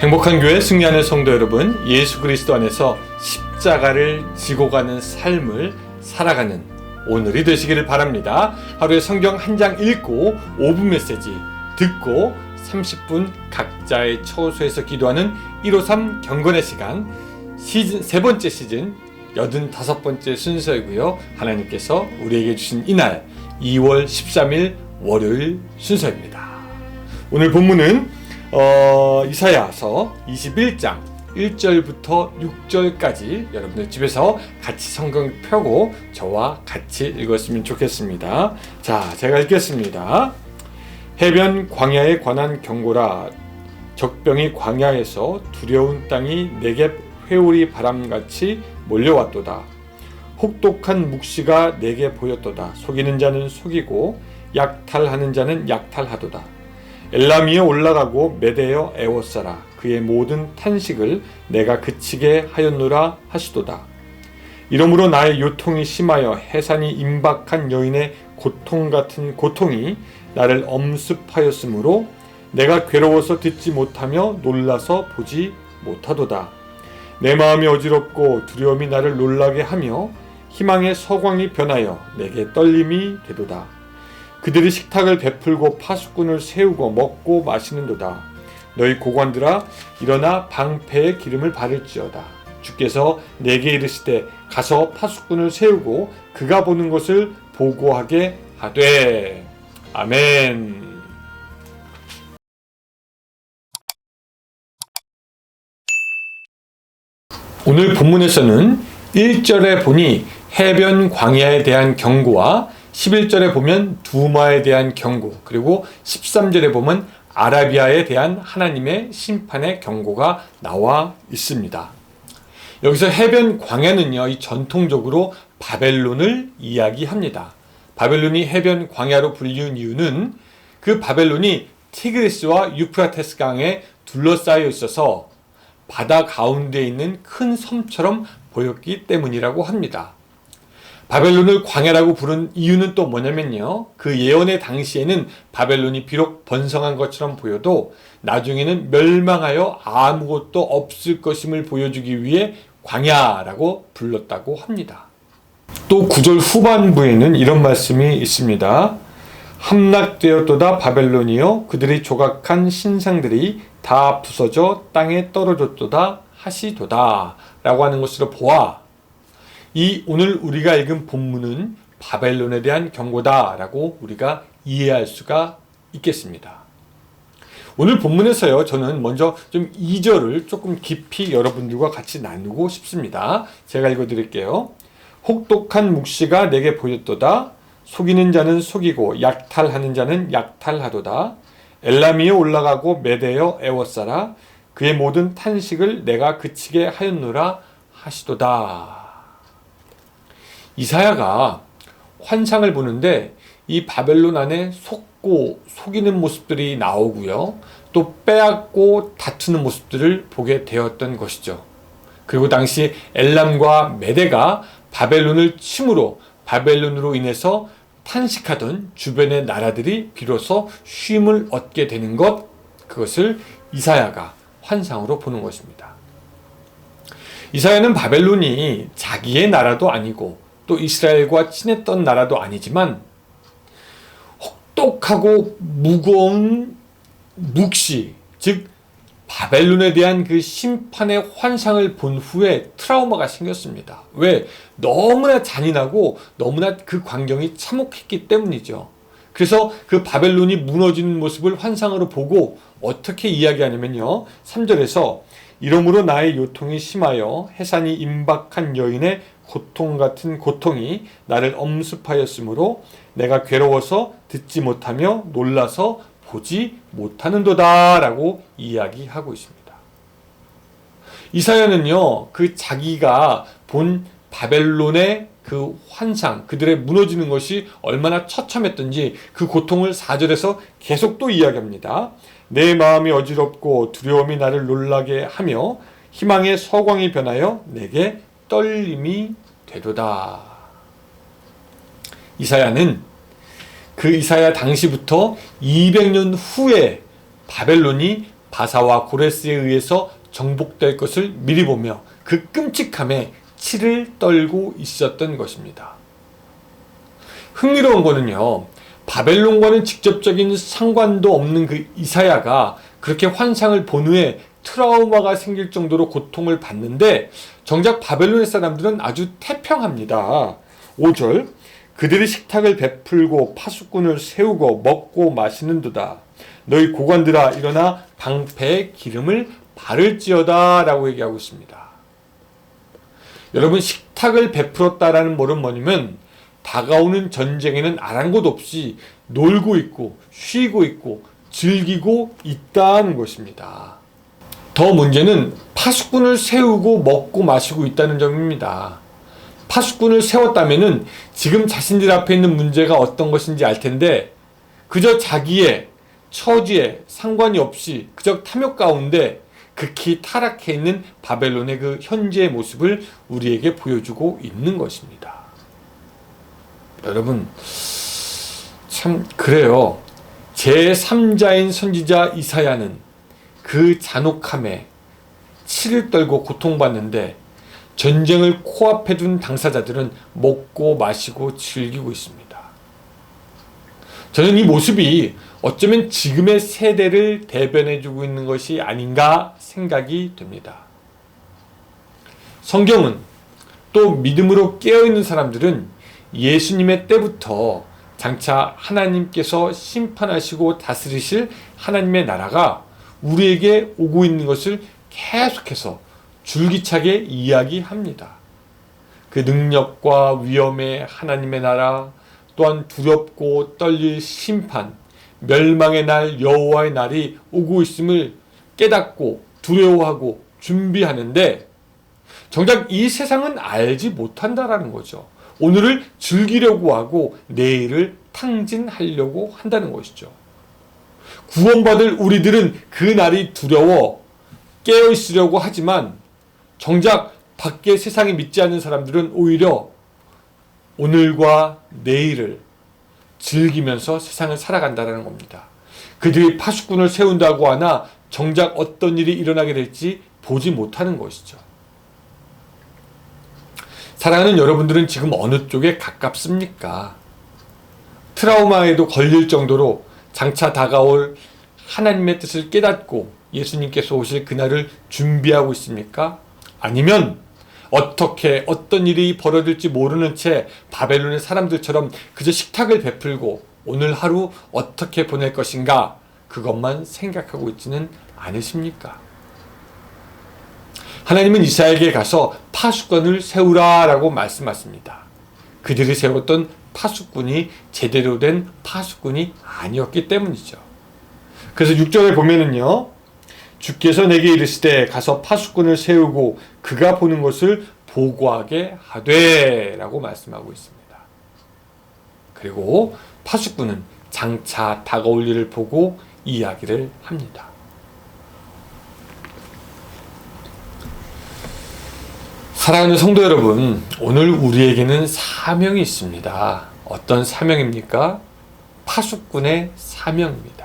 행복한 교회 승리하는 성도 여러분, 예수 그리스도 안에서 십자가를 지고 가는 삶을 살아가는 오늘이 되시기를 바랍니다. 하루에 성경 한 장 읽고 5분 메시지 듣고 30분 각자의 처소에서 기도하는 153 경건의 시간 시즌 세 번째 시즌 85번째 순서이고요. 하나님께서 우리에게 주신 이날 2월 13일 월요일 순서입니다. 오늘 본문은 이사야서 21장 1절부터 6절까지 여러분들 집에서 같이 성경 펴고 저와 같이 읽었으면 좋겠습니다. 자, 제가 읽겠습니다. 해변 광야에 관한 경고라. 적병이 광야에서 두려운 땅이 내게 회오리 바람같이 몰려왔도다. 혹독한 묵시가 내게 보였도다. 속이는 자는 속이고 약탈하는 자는 약탈하도다. 엘람이여 올라가고 메대여 애워싸라. 그의 모든 탄식을 내가 그치게 하였노라 하시도다. 이러므로 나의 요통이 심하여 해산이 임박한 여인의 고통 같은 고통이 나를 엄습하였으므로 내가 괴로워서 듣지 못하며 놀라서 보지 못하도다. 내 마음이 어지럽고 두려움이 나를 놀라게 하며 희망의 서광이 변하여 내게 떨림이 되도다. 그들이 식탁을 베풀고 파수꾼을 세우고 먹고 마시는도다. 너희 고관들아 일어나 방패에 기름을 바를지어다. 주께서 내게 이르시되 가서 파수꾼을 세우고 그가 보는 것을 보고하게 하되. 아멘. 오늘 본문에서는 1절에 보니 해변 광야에 대한 경고와 11절에 보면 두마에 대한 경고, 그리고 13절에 보면 아라비아에 대한 하나님의 심판의 경고가 나와 있습니다. 여기서 해변 광야는요, 이 전통적으로 바벨론을 이야기합니다. 바벨론이 해변 광야로 불리운 이유는 그 바벨론이 티그리스와 유프라테스 강에 둘러싸여 있어서 바다 가운데 있는 큰 섬처럼 보였기 때문이라고 합니다. 바벨론을 광야라고 부른 이유는 또 뭐냐면요, 그 예언의 당시에는 바벨론이 비록 번성한 것처럼 보여도 나중에는 멸망하여 아무것도 없을 것임을 보여주기 위해 광야라고 불렀다고 합니다. 또 9절 후반부에는 이런 말씀이 있습니다. 함락되었도다 바벨론이여, 그들이 조각한 신상들이 다 부서져 땅에 떨어졌도다 하시도다 라고 하는 것으로 보아 이 오늘 우리가 읽은 본문은 바벨론에 대한 경고다 라고 우리가 이해할 수가 있겠습니다. 오늘 본문에서요, 저는 먼저 좀 2절을 조금 깊이 여러분들과 같이 나누고 싶습니다. 제가 읽어드릴게요. 혹독한 묵시가 내게 보였도다. 속이는 자는 속이고 약탈하는 자는 약탈하도다. 엘람이여 올라가고 메대여 애워싸라. 그의 모든 탄식을 내가 그치게 하였노라 하시도다. 이사야가 환상을 보는데 이 바벨론 안에 속고 속이는 모습들이 나오고요, 또 빼앗고 다투는 모습들을 보게 되었던 것이죠. 그리고 당시 엘람과 메대가 바벨론을 침으로 바벨론으로 인해서 탄식하던 주변의 나라들이 비로소 쉼을 얻게 되는 것, 그것을 이사야가 환상으로 보는 것입니다. 이사야는 바벨론이 자기의 나라도 아니고 또 이스라엘과 친했던 나라도 아니지만 혹독하고 무거운 묵시, 즉 바벨론에 대한 그 심판의 환상을 본 후에 트라우마가 생겼습니다. 왜? 너무나 잔인하고 너무나 그 광경이 참혹했기 때문이죠. 그래서 그 바벨론이 무너지는 모습을 환상으로 보고 어떻게 이야기하냐면요, 3절에서 이러므로 나의 요통이 심하여 해산이 임박한 여인의 고통 같은 고통이 나를 엄습하였으므로 내가 괴로워서 듣지 못하며 놀라서 보지 못하는도다 라고 이야기하고 있습니다. 이사야는요, 그 자기가 본 바벨론의 그 환상, 그들의 무너지는 것이 얼마나 처참했던지 그 고통을 4절에서 계속 또 이야기합니다. 내 마음이 어지럽고 두려움이 나를 놀라게 하며 희망의 서광이 변하여 내게 떨림이 되도다. 이사야는 그 이사야 당시부터 200년 후에 바벨론이 바사와 고레스에 의해서 정복될 것을 미리 보며 그 끔찍함에 치를 떨고 있었던 것입니다. 흥미로운 거는요, 바벨론과는 직접적인 상관도 없는 그 이사야가 그렇게 환상을 본 후에 트라우마가 생길 정도로 고통을 받는데 정작 바벨론의 사람들은 아주 태평합니다. 5절, 그들이 식탁을 베풀고 파수꾼을 세우고 먹고 마시는도다. 너희 고관들아 일어나 방패에 기름을 바를지어다 라고 얘기하고 있습니다. 여러분, 식탁을 베풀었다라는 말은 뭐냐면 다가오는 전쟁에는 아랑곳 없이 놀고 있고 쉬고 있고 즐기고 있다는 것입니다. 더 문제는 파수꾼을 세우고 먹고 마시고 있다는 점입니다. 파수꾼을 세웠다면은 지금 자신들 앞에 있는 문제가 어떤 것인지 알 텐데 그저 자기의 처지에 상관이 없이 그저 탐욕 가운데 극히 타락해 있는 바벨론의 그 현재의 모습을 우리에게 보여주고 있는 것입니다. 여러분, 참 그래요. 제3자인 선지자 이사야는 그 잔혹함에 치를 떨고 고통받는데 전쟁을 코앞에 둔 당사자들은 먹고 마시고 즐기고 있습니다. 저는 이 모습이 어쩌면 지금의 세대를 대변해주고 있는 것이 아닌가 생각이 됩니다. 성경은 또 믿음으로 깨어있는 사람들은 예수님의 때부터 장차 하나님께서 심판하시고 다스리실 하나님의 나라가 우리에게 오고 있는 것을 계속해서 줄기차게 이야기합니다. 그 능력과 위엄의 하나님의 나라, 또한 두렵고 떨릴 심판, 멸망의 날 여호와의 날이 오고 있음을 깨닫고 두려워하고 준비하는데 정작 이 세상은 알지 못한다라는 거죠. 오늘을 즐기려고 하고 내일을 탕진하려고 한다는 것이죠. 구원받을 우리들은 그 날이 두려워 깨어있으려고 하지만 정작 밖에 세상에 믿지 않는 사람들은 오히려 오늘과 내일을 즐기면서 세상을 살아간다는 겁니다. 그들이 파수꾼을 세운다고 하나 정작 어떤 일이 일어나게 될지 보지 못하는 것이죠. 사랑하는 여러분들은 지금 어느 쪽에 가깝습니까? 트라우마에도 걸릴 정도로 장차 다가올 하나님의 뜻을 깨닫고 예수님께서 오실 그날을 준비하고 있습니까? 아니면 어떻게 어떤 일이 벌어질지 모르는 채 바벨론의 사람들처럼 그저 식탁을 베풀고 오늘 하루 어떻게 보낼 것인가 그것만 생각하고 있지는 않으십니까? 하나님은 이사야에게 가서 파수꾼을 세우라 라고 말씀하십니다. 그들이 세웠던 파수꾼이 제대로 된 파수꾼이 아니었기 때문이죠. 그래서 6절에 보면은요, 주께서 내게 이르시되 가서 파수꾼을 세우고 그가 보는 것을 보고하게 하되 라고 말씀하고 있습니다. 그리고 파수꾼은 장차 다가올 일을 보고 이야기를 합니다. 사랑하는 성도 여러분, 오늘 우리에게는 사명이 있습니다. 어떤 사명입니까? 파수꾼의 사명입니다.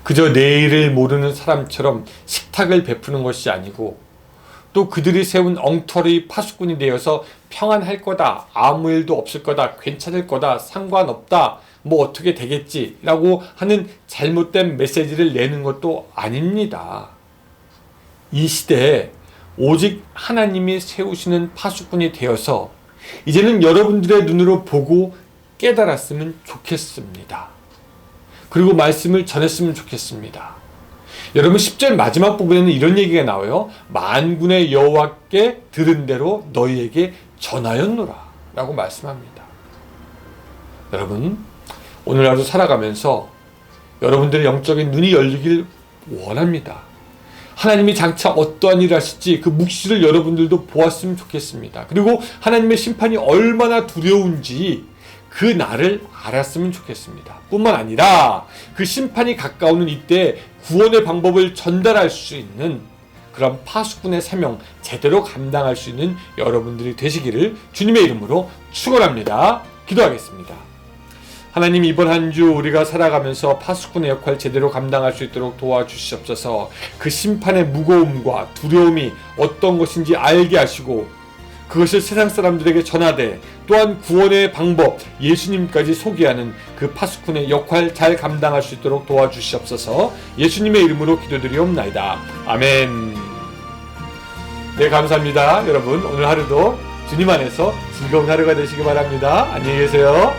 그저 내일을 모르는 사람처럼 식탁을 베푸는 것이 아니고 또 그들이 세운 엉터리 파수꾼이 되어서 평안할 거다, 아무 일도 없을 거다, 괜찮을 거다, 상관없다, 뭐 어떻게 되겠지 라고 하는 잘못된 메시지를 내는 것도 아닙니다. 이 시대에 오직 하나님이 세우시는 파수꾼이 되어서 이제는 여러분들의 눈으로 보고 깨달았으면 좋겠습니다. 그리고 말씀을 전했으면 좋겠습니다. 여러분 10절 마지막 부분에는 이런 얘기가 나와요. 만군의 여호와께 들은 대로 너희에게 전하였노라 라고 말씀합니다. 여러분 오늘 하루 살아가면서 여러분들의 영적인 눈이 열리길 원합니다. 하나님이 장차 어떠한 일을 하실지 그 묵시를 여러분들도 보았으면 좋겠습니다. 그리고 하나님의 심판이 얼마나 두려운지 그 날을 알았으면 좋겠습니다. 뿐만 아니라 그 심판이 가까우는 이때 구원의 방법을 전달할 수 있는 그런 파수꾼의 사명 제대로 감당할 수 있는 여러분들이 되시기를 주님의 이름으로 축원합니다. 기도하겠습니다. 하나님, 이번 한 주 우리가 살아가면서 파수꾼의 역할 제대로 감당할 수 있도록 도와주시옵소서. 그 심판의 무거움과 두려움이 어떤 것인지 알게 하시고 그것을 세상 사람들에게 전하되 또한 구원의 방법 예수님까지 소개하는 그 파수꾼의 역할 잘 감당할 수 있도록 도와주시옵소서. 예수님의 이름으로 기도드리옵나이다. 아멘. 네, 감사합니다. 여러분, 오늘 하루도 주님 안에서 즐거운 하루가 되시기 바랍니다. 안녕히 계세요.